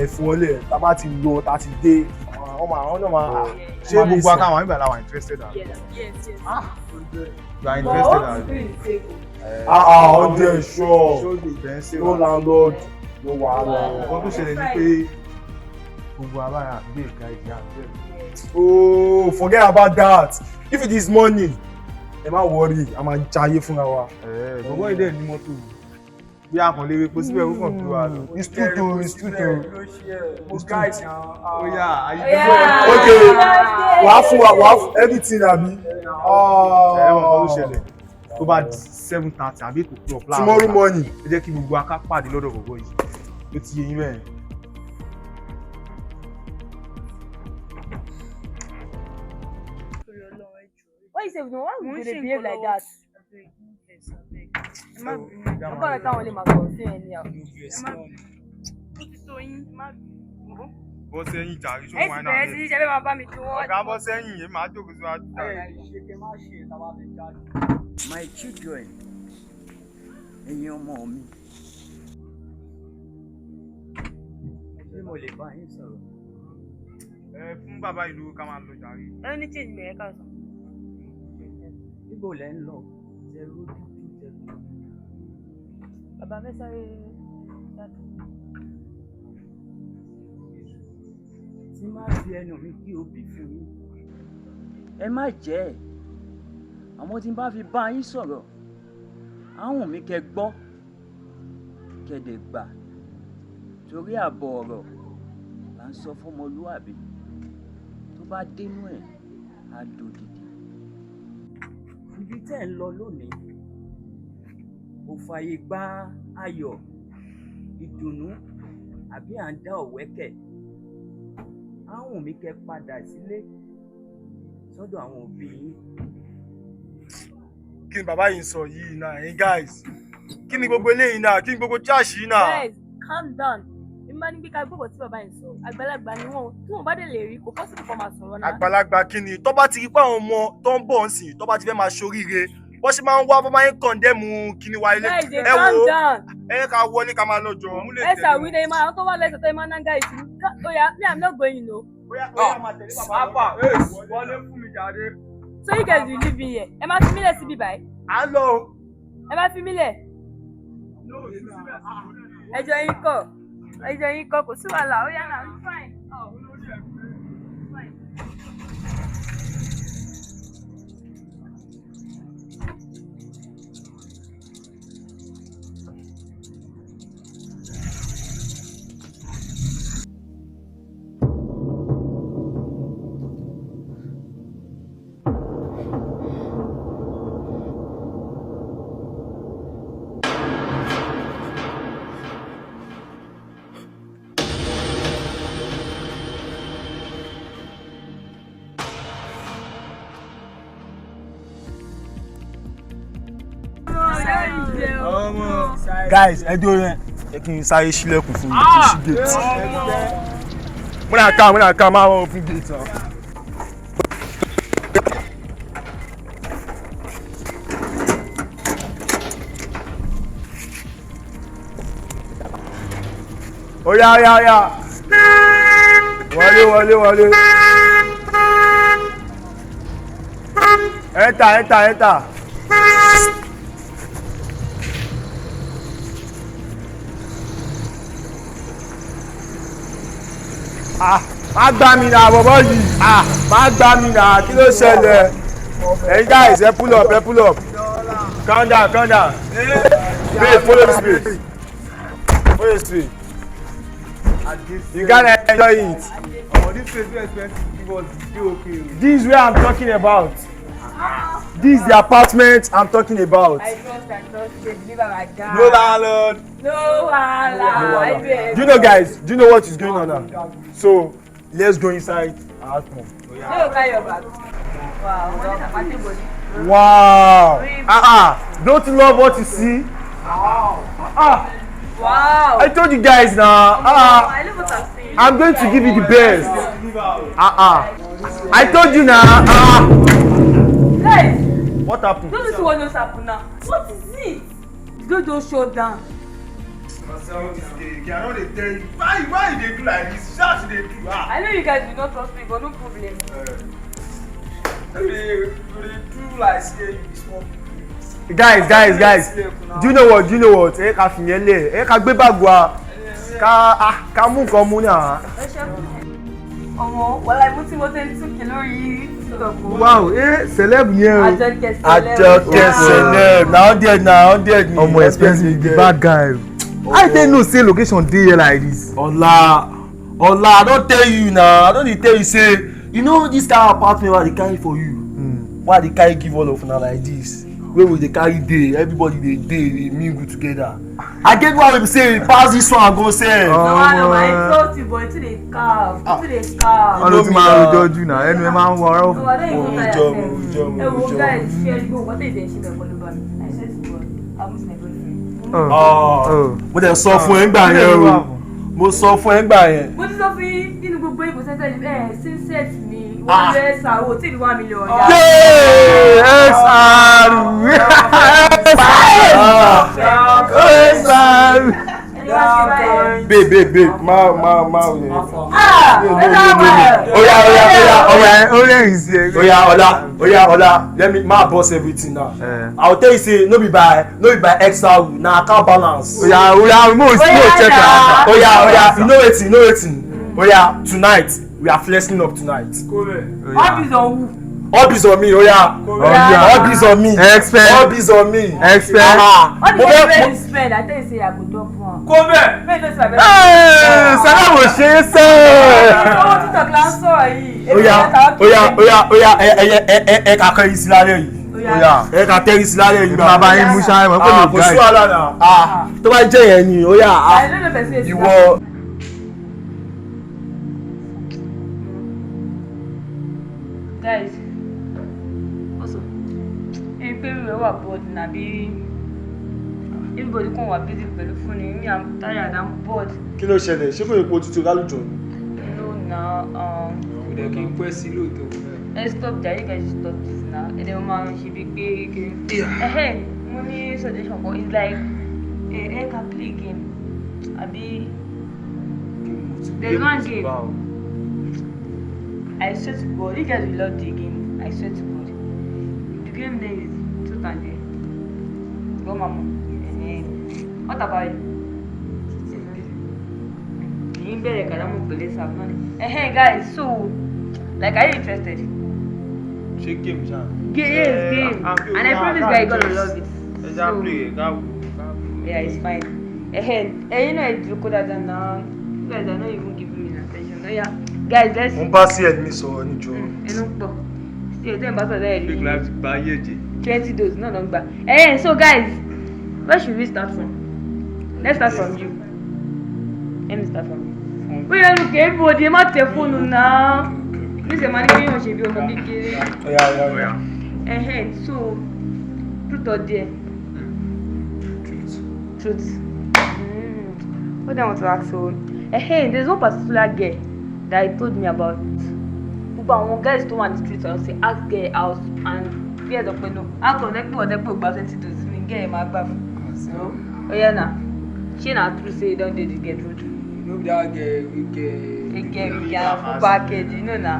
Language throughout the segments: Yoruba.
Ẹ̀fọ́lẹ̀ tá bá ti lọ tá ti dé àwọn náà máa ṣé gbogbo akáwọn nígbà làwọn interested à. Yes. You are interested à. 100 sure. No landlord, no wahala. Nǹkan tó ṣẹlẹ̀ ni pé gbogbo abáyà gbé ìka ìdí àgbẹ̀. Oh, forget about that. If it is money, ẹ má worry, a máa jayé fúnra wa. Gbogbo ìdẹ́ ní mọ́tò bí a kàn lè rí epo síbẹ̀ ó kàn tó wa lọ. It's true. Oh yeah, are you Okay, wàá fún everything àbí. Ẹ̀wọ̀n kan ló ṣẹlẹ̀ tó bá 7:30 àbí 8 o'clock láàárọ̀. Tomorrow morning. Ẹ jẹ́ kí gbogbo aká pàdé lọ́dọ̀ gbogbo yìí. Ló ti yé yín bẹ́ẹ̀. Why you say no? Why would they behave like that? I'm gonna tell only my girl. See anyhow. Bọ́ sẹ́yìn jàre ṣó wáyé náà. Ẹ ti ṣe máa bá mi tí wọ́n. Ọ̀gá bọ́ sẹ́yìn èmi máa jókòó sí wájú. My children, ẹ̀yin ọmọ mi. Ṣé mo lè bá yín sọ̀rọ̀? Fún bàbá ìlú ká máa lọ jàre. Ẹ ní change mi ẹ ká sọ. Níbo lẹ ń lọ? Zero dúdú. Bàbá mẹ́sàré yàtọ̀. Tí máa fi ẹnu mi kí obì fún yín. Ẹ má jẹ́ ẹ̀. Àmọ́ tí n bá fi bá yín sọ̀rọ̀, àwọn mi kẹ́ gbọ́, kẹ́dẹ̀ gbà. Torí àbọ̀ ọ̀rọ̀ là ń sọ fọ́mọlúwàbí. Tó bá dénú ẹ̀, á dòdìdì. Ibi tẹ́ ń lọ lónìí kò fààyè gba ayọ̀, ìdùnnú àbí à ń dá ọ̀wẹ́kẹ̀. Àwọn mi kẹ́ padà sílé sọ́dọ̀ àwọn òbí yín. Kí ni bàbá yìí sọ yìí náà, ẹ̀yin guys? Kí ni gbogbo eléyìí náà? Kí ni gbogbo trash yìí náà? Guys, calm down. Ìmọ̀ ní kíkà gbogbo tí bàbá yìí sọ, àgbàlagbà ni wọ́n, tí wọ́n bá dé lè rí, kò possible kó máa sọ̀rọ̀ náà. Àgbàlagbà kí ni? Tó bá ti rí pé àwọn ọmọ tó ń bọ̀ ń sìn, tó bá ti fẹ́ máa ṣoríire, wọ́n ṣe máa ń wá, wọ́n máa ń condemn kíní wa ilé. Guys, calm down. Ẹ ká wọlé ká máa lọ jọ. Ẹ ṣàwí dé máa tó wà lẹ́sẹ̀ tó máa ń ná ìsìn. Oya, me I'm not going, you know. Bóyá máa tẹ̀lé bàbá. Wọlé fún mi jáde. So you guys will live in here. Ẹ máa fi mí lẹ̀ síbí báyìí. À ń lọ. Ẹ máa fi mí lẹ̀. Ẹjọ́ yín kọ́, kò sí wàhálà, ó yá náà, it's fine. Guys, ẹ dúró yẹn. Ẹ kí n sáré ṣílẹ̀kùn fún mi kí n ṣí gate. Múnà ká máa wọ́n fún gate náà. Oya. Wọlé. Enter. Má gbá mi náà bọ̀bọ̀ yìí. Má gbá mi náà, kí ló ṣẹlẹ̀? Hey guys, pull up. Calm down. Wait, follow the space. You gotta enjoy it. This place wey expensive was okay. This is where I'm talking about. This is the apartment I'm talking about. I trust. Deliver my God. No landlord. No wahala. Do you know, guys? Do you know what is going on now? So let's go inside and ask more. No, carry your bag. Wow. Wow. Don't you love what you see? Wow. I told you guys now. I love what I'm saying. I'm going to give you the best. I told you now. Guys. What happened? Don't you see what just happened now? What is it? Jojo showdown. Myself is gay. I know they tell you. Why they do like this? Shout they do. I know you guys do not trust me, but no problem. They do like say you small. Guys. Do you know what? Ká fi yẹn lẹ̀. Ká gbé bag wa. Ká mú nǹkan mú náà. Ọmọ, wàhálà ìmú tí mo tẹ́ ní 2 kilo yìí. Wow, celeb yẹn o. Ajoke celeb. Na 100 ni. Omo expensive the bad guy. I didn't know say location dey here like this. Ola, I don tell you now. I don dey tell you say, you know this kind of apartment wey I dey carry for you. Why I dey carry give all of una like this? Wey we dey carry dey, everybody dey mingle together. I get one wey be say pass this one go sell. No, I trust you, but it's dey calm. It's dey calm. Ọlọ́run ti máa rojọ́ jù náà, ẹnu ẹ máa ń wọ ọ̀rọ̀. No, I don't even tire myself. Hey, well, guys, share the book. What is it? She be follow back. I said to God, I miss my boyfriend. Mo dẹ̀ sọ fún ẹ ńgbà yẹn o. Mo sọ fún ẹ ńgbà yẹn. Mo ti sọ fún yín nínú gbogbo ìbò sẹ́ńtẹ̀ sínsẹ̀t mi wọ́n lé ṣàwọ̀ tí ìlú 1 million ọ̀yà. Babe, ma. Oya, let me boss everything now. I will tell you say no be by extra rule, na account balance. Oya, mo check am. Oya, you know wetin? Oya, tonight we are flexing up tonight. All biz on me, Oya. All biz on me. All biz on me. Expect. What the hell you spend? I tell you say I go drop one. Come Make those like Sara mo ṣe é sẹ́. Owó títọ̀ kí la ń sọ̀rọ̀ yìí. Oya, ẹ kà kẹ́ isi lálẹ́ yìí. Oya, ẹ kà tẹ́ isi lálẹ́ yìí. Bàbá yín mú ṣáà mọ̀ pé lè Kò sí wàhálà náà. Tó bá jẹ́ yẹn ni, Oya, ìwọ. Guys, also, everybody were bored nabi. Everybody come were busy pẹ̀lú phone. Me, I'm tired. I'm bored. Kí ló ṣẹlẹ̀? Ṣé kò yẹ kó tutù lálùjọ? No, now, Kò kí n pẹ́ sí lóòótọ́. let's stop there. You guys stop this now. And then mama she be big. Hey, money suggestion, but it's like, I can play game. Abi, there's one game. I swear to God, you guys will love the game. I swear to God. The game name is Truth and Dare. Go, mama. What about you? You better get on with police. Hey, guys. So, like, are you interested? Ṣé game ṣá? Yes, game. And I promise guys, you're gonna love it. Exactly. Yeah, it's fine. You know it's recorded and now. You guys are not even giving me attention. No, yeah. Guys, let's. Mo bá sí ẹ̀mí sọ̀rọ̀ níjọ. Still, then back there. Big life buy ye. 20 doses, no number. So guys, where should we start from? Let's start from you. Let me start from you. We are looking everybody. My telephone now. This is money we should be on the big. Yeah. So, truth or dare? Truth. What I want to ask you? There's one particular girl that he told me about. But one guys don't want the street and say ask girl out and get up no. I connect me or they put about 20 to me get my bath. So, na. She na true say don't do the get road. You know that girl we get full package, you know na.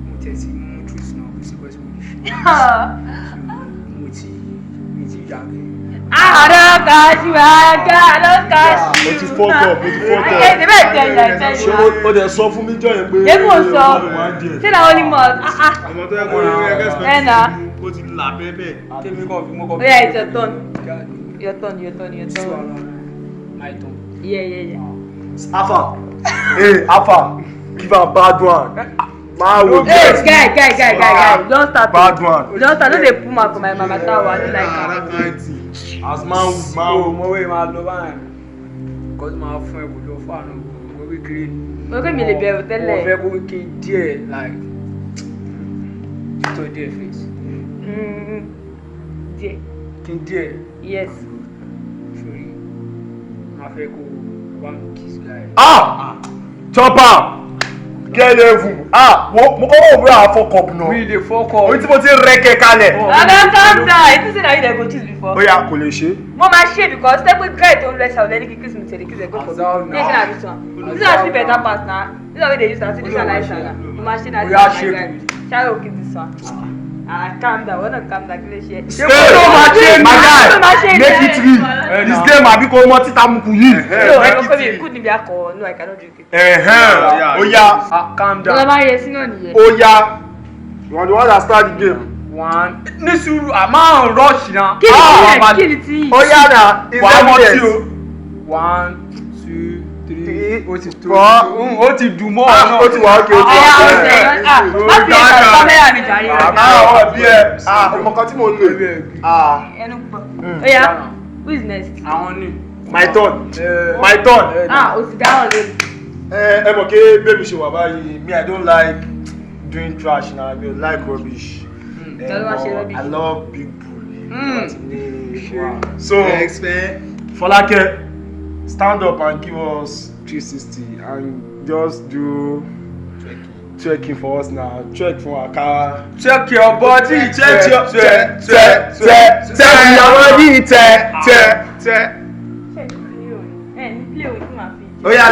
Mo tẹ̀sí mo truth náà kò sí question mo lè ṣe. Mo ti yàgẹ̀. I don't catch you, I don't catch you. Mo ti fọ́tọ̀. Ẹ bẹ́ẹ̀ tẹ̀ ẹ̀ tẹ̀ Ṣé o dẹ̀ sọ fún mi jọ yẹn pé. Èmi ò sọ. Ṣé na only month? Ọmọ tó yẹ kó ní ẹgbẹ́ Ẹ na. Ó ti là bẹ́ẹ̀. Kémi kọ́ fi mọ́ kọ́. Yeah, it's your turn. Your turn. My turn. Yeah. Alpha, give am bad one. Hey, guy. Don't start. Bad one. Don't start. Don't dey put mouth for my mama tower. I don't like That kind it. thing. As man Mo wé máa lọ báyìí. Kọ́ tí máa fún ẹ kò lọ fún àná mo wí kiri. Mo kí mi lè bẹ̀rù Mo tẹ́lẹ̀. fẹ́ kó kí n díẹ̀ like tó díẹ̀ face. Díẹ̀. Kí n díẹ̀ Yes. sórí. Máa fẹ́ kó one kiss guy. Chopper. get level. Mo kọ́ wọ́n a fuck up now. We dey fuck up. Orí tí mo ti rẹ́kẹ̀ kalẹ̀. Calm down. You say na you dey go choose before. Ó yá kò lè ṣe. Mo máa ṣe because step with guy tó ń lọ ṣàwọn lẹ́ni kiss me tẹ̀lé kiss ẹ̀ go for me. Ní ìṣẹ́ àbí sàn. This one fit better pass na. This one wey dey use na see this one nice na. Mo máa ṣe na this one like guy. Ṣáà òkè this one. Calm down. Wọ́n náà calm down kí ló ṣe. Ṣé kò tó máa ṣe ní? My guy, make it real. This game àbí kò mọ títa mú kù yìí. No, ẹ kọ́kọ́ mi kú níbi akọ. No, I cannot drink it. Ó yá. Calm down. Ọlọ́ máa yẹ sí náà nìyẹn. Ó yá. You are the one that start the game. One. Ní sùúrù, a máa ń rush na. Kí ni tí? Ó yá na. Wàá mọ̀ tí o. 1, 2, 3. Ó ti tó. Ó ti dùn mọ́ ọ náà. Ó ti wà ókè. Má fi ẹ̀ka kámẹ́rà mi jàre rẹ̀. Bí ẹ. Ọmọ kan tí mo lò. Ẹnu pọ̀. Ó yá, who is next? Àwọn ni. My turn. My turn. O ti dáhùn lórí. Ẹ mọ̀ kí bébí ṣe wà báyìí. Me, I don't like doing trash na. I don't like rubbish. I love big bull. So, Folake, stand up and give us 360 and just do twerking for us now. Twerk for our car. Check your body. Check your body. Oh yeah,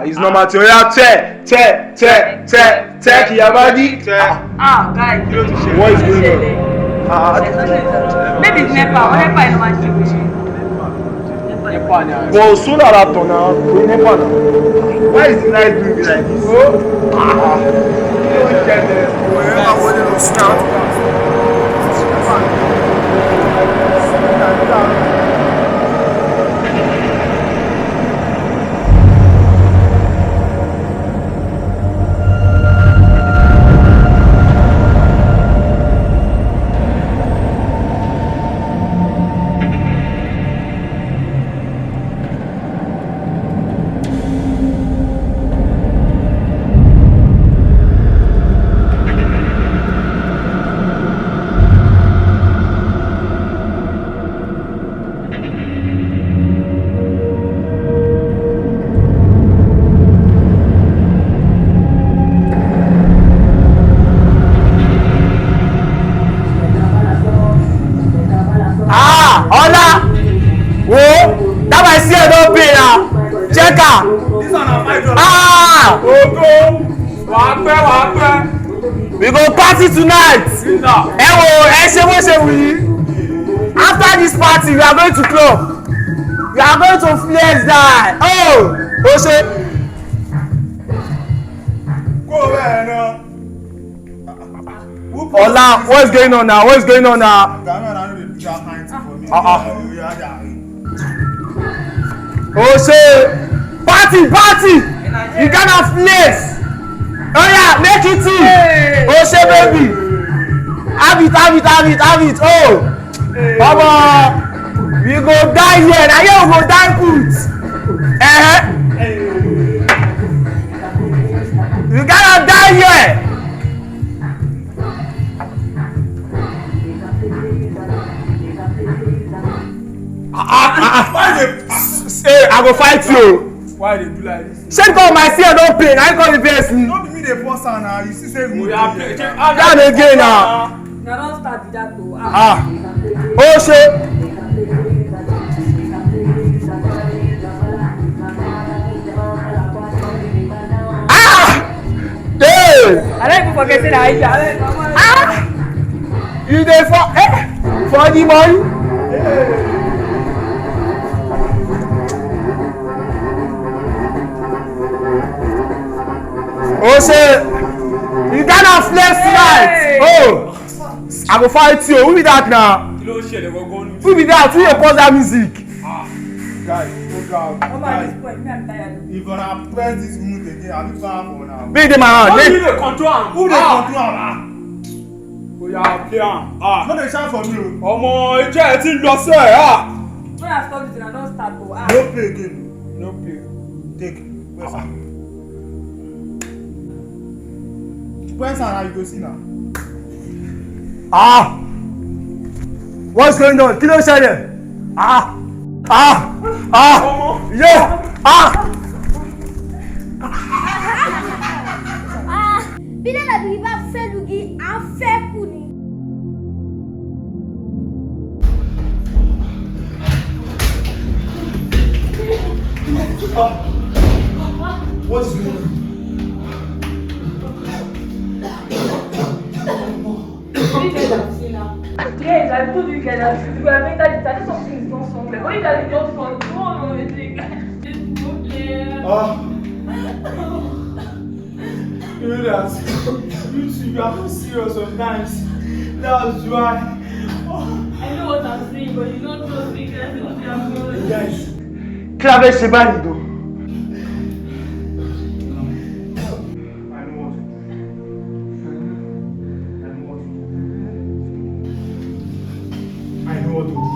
it's number 2. Yeah, check your body. Guys. What is going on? Maybe it's Nepa. Nepa is not my But so that I turn out, why is the night doing like this? We go party tonight. After this party, we are going to club. We are going to flex that. Go there Ola, what's going on now? Party! You gonna flex. Oh yeah, make it tea. Baby. Have it. Mama, we go die here. Now you go die good. You gotta die here. I go fight you. Why they do like this? Send call my fear don't pay. I call the best. Don't be me the boss now. You see say we are playing. Down again now. Now don't start with that though. Oh shit. Hey. I don't even forget that. You there for the money? Oh say you gonna flex tonight. I go fight you. Who be that now? Who be that? Who you pause that music? Guys, if you wanna press this mood again, I'll be far for now. Be the man. Who dey control am? Oh yeah, play am. No dey shout for me. Omo, ije ẹ ti lọ se When I stop this, I don't start to. No play again. No play. Take. Where's Anna? You go see now. What's going on? Kí ló ṣẹlẹ̀? Yeah! Bí dáadáa bí bá fẹ́ lugi, à ń fẹ́ kù ni. What is going on? Yes, I told you guys that we are better than that. Something is not somewhere. What you guys don't want? No, it's You know that you two, you are so serious sometimes. That's why. I know what I'm saying, but you don't trust me. Guys, what you are doing. Guys, kí la fẹ́ ṣe báyìí tó? I know what to do.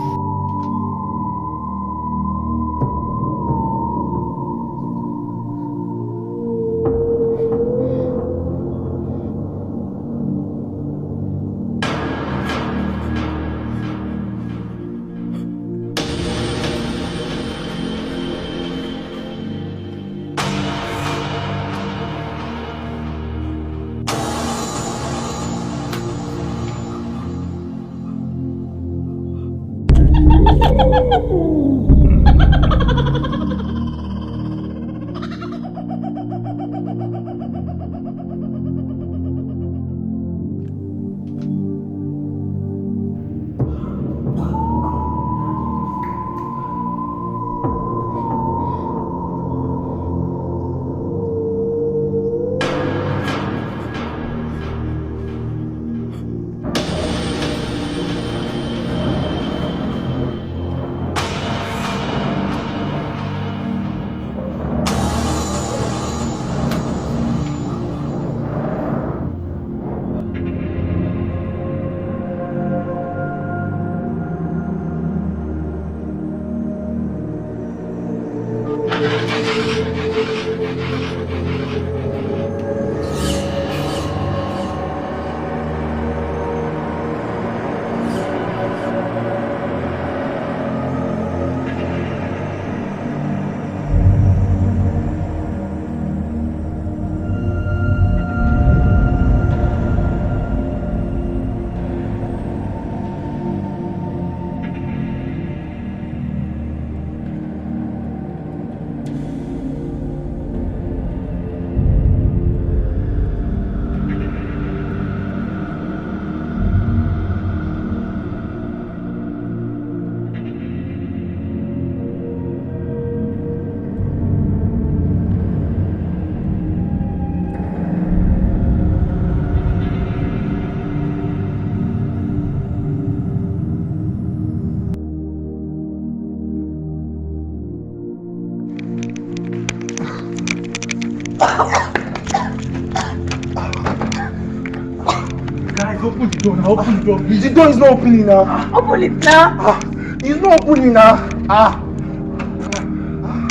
Guys, open the door now. Open the door, please. The door is not opening now. Open it now. It's not opening now.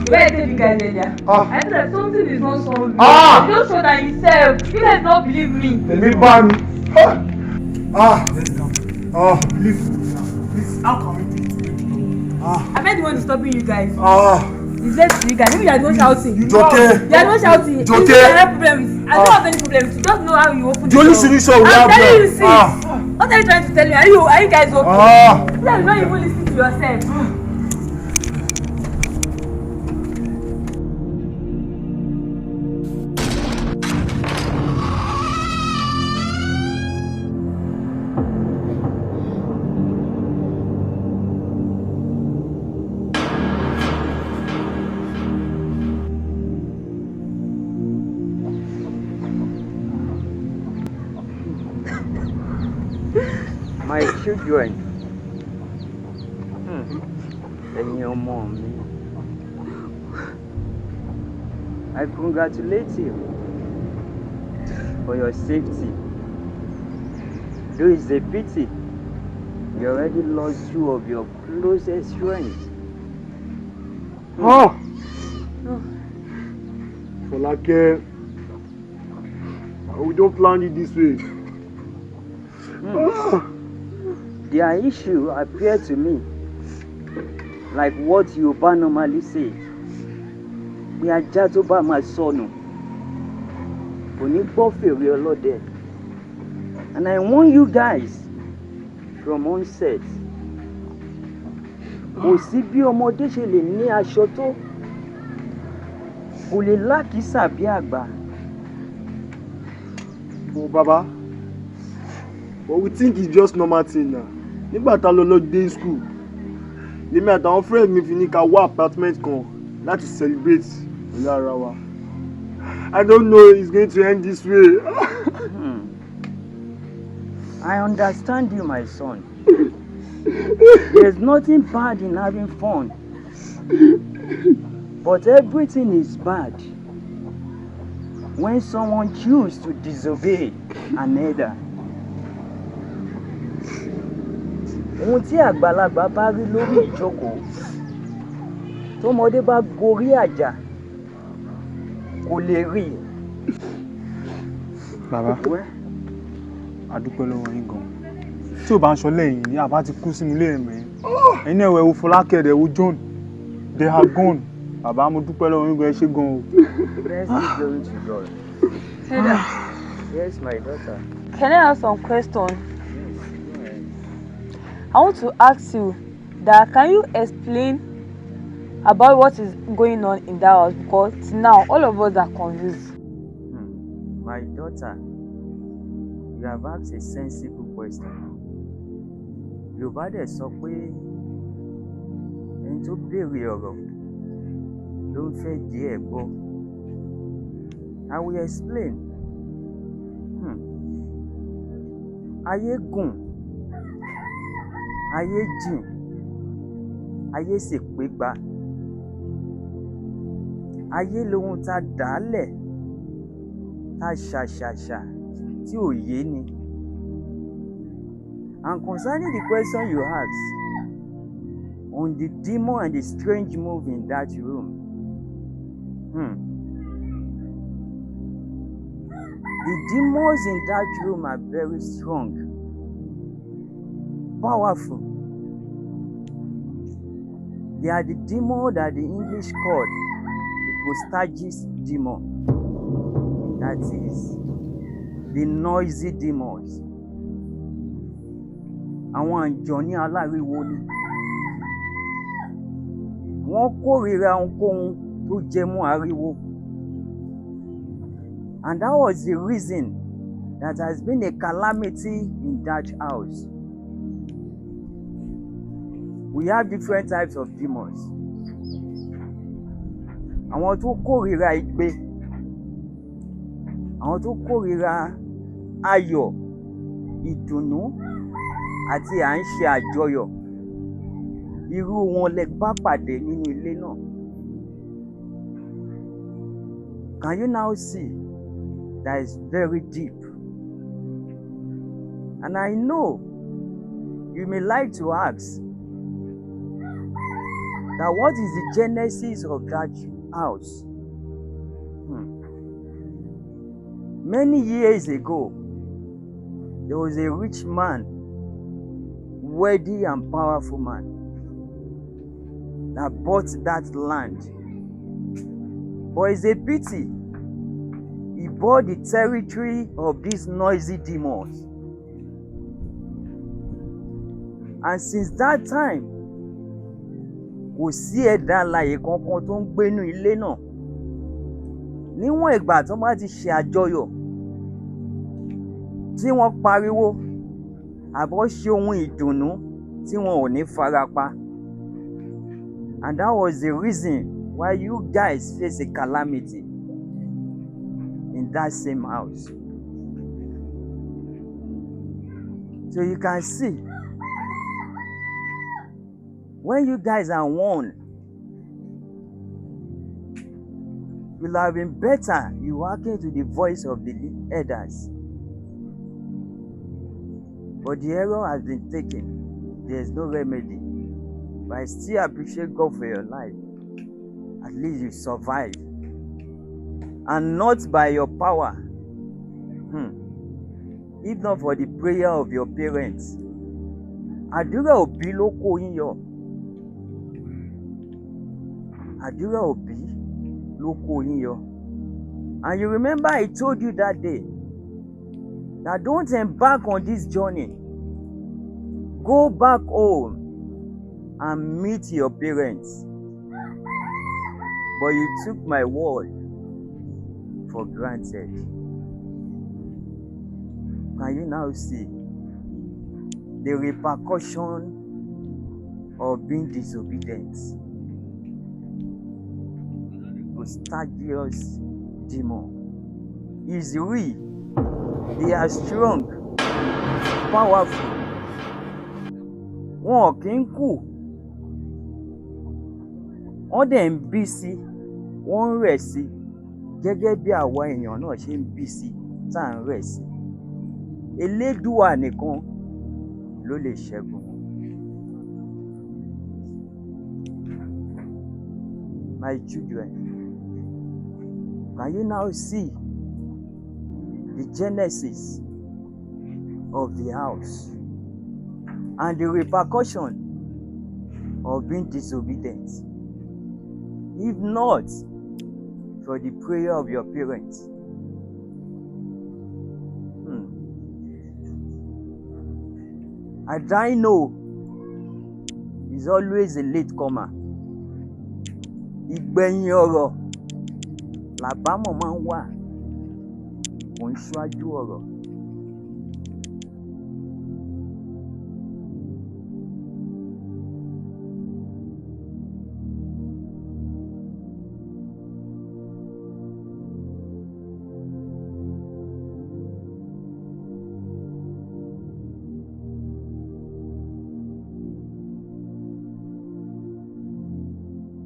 Where did you guys earlier? I said that something is not solved. Just show that yourself. You guys don't believe me. Let me ban me. Please, how can we do it? I bet the one is stopping you guys. It's left to you guys. Maybe you are the one shouting. You okay? You are the one shouting. Joke. You don't have problems. I don't have any problems. You just know how you open the The only door. solution we I'm have telling you, there. see. What are you trying to tell me? Are you guys okay? You guys don't even listen to yourself. My children, ẹ̀yin ọmọ mi, I congratulate you for your safety. Though it's a pity, you already lost two of your closest friends. Folake, we don't plan it this way. Their issue appear to me like what Yoruba normally say. Pé ajá tó bá máa sọnù kò ní gbọ́ fèrè ọlọ́dẹ. And I want you guys from onset. Kò sí bí ọmọdé ṣe lè ní aṣọ tó kò lè lákìísà bí àgbà. Oh, Baba, but we think it's just normal thing now. Nígbà tá lọ day school, lèmi àtàwọn friend mi fi ní ká wá apartment kan láti celebrate pẹ̀lú ara wa. I don't know it's going to end this way. I understand you, my son. There's nothing bad in having fun. But everything is bad when someone chooses to disobey another. Ohun tí àgbàlagbà bá rí lórí ìjókòó, tọmọdé bá gorí àjà, kò lè rí. Bàbá, a dúpẹ́ lọ́wọ́ yín gan. Tí ò bá ń sọ lẹ́yìn ní àbá ti kú sínú ilé ẹ̀mẹ́. Ẹni ẹ̀wẹ̀ wo Fọlákẹ́ rẹ̀ wo John, they are gone. Bàbá, mo dúpẹ́ lọ́wọ́ yín gan, ẹ ṣé gan o. Let's be going to God. Yes, my daughter. Can I ask some question? I want to ask you that can you explain about what is going on in that house, because now all of us are confused. My daughter, you have asked a sensible question. Yorùbá dẹ̀ sọ pé ẹni tó béèrè ọ̀rọ̀ ló ń fẹ́ díẹ̀ gbọ́. I will explain. Ayé gùn, ayé jìn, ayé sì pégbá. Ayé lohun tá dàálẹ̀, tá ṣàṣàṣà tí ò yé ni. And concerning the question you asked on the demon and the strange move in that room, the demons in that room are very strong, powerful. They are the demon that the English called the Poltergeist demon. That is, the noisy demons. Àwọn àǹjọ̀ní aláriwo ni. Wọ́n kórìíra ohunkóhun tó jẹ mọ́ ariwo. And that was the reason that has been a calamity in that house. We have different types of demons. Àwọn tó kórìíra igbe. Àwọn tó kórìíra ayọ̀, ìdùnnú àti à ń ṣe àjọyọ̀. Irú wọn lẹ bá pàdé nínú ilé náà. Can you now see that is very deep? And I know you may like to ask that what is the genesis of that house? Many years ago, there was a rich man, wealthy and powerful man, that bought that land. But it's a pity, he bought the territory of these noisy demons. And since that time, kò sí ẹ̀dá alààyè kankan tó ń gbénú ilé náà. Níwọ̀n ìgbà tó bá ti ṣe àjọyọ̀, tí wọ́n pariwo, àbọ̀ ṣe ohun ìdùnnú tí wọn ò ní farapa. And that was the reason why you guys face a calamity in that same house. So you can see, when you guys are warned, it will have been better you hearken to the voice of the elders. But the error has been taken. There is no remedy. But I still appreciate God for your life. At least you survived. And not by your power. If not for the prayer of your parents àdúrà òbí ló kó yín yọ. Àdúrà òbí ló kó yín yọ. And you remember I told you that day that don't embark on this journey. Go back home and meet your parents. But you took my word for granted. Can you now see the repercussion of being disobedient? Postergeist demon is real. They are strong, powerful. Wọn kì í kú. Wọ́n dẹ̀ ń bí sí, wọ́n ń rẹ̀ sí, gẹ́gẹ́ bí àwa èèyàn náà ṣe ń bí sí tá à ń rẹ̀ sí. Elédùà nìkan ló lè ṣẹ́gun. My children, can you now see the genesis of the house and the repercussion of being disobedient? If not for the prayer of your parents. And I know is always a late comer. Ìgbẹ̀yìn ọ̀rọ̀ làbámọ̀ máa ń wà, kò ń ṣáájú ọ̀rọ̀.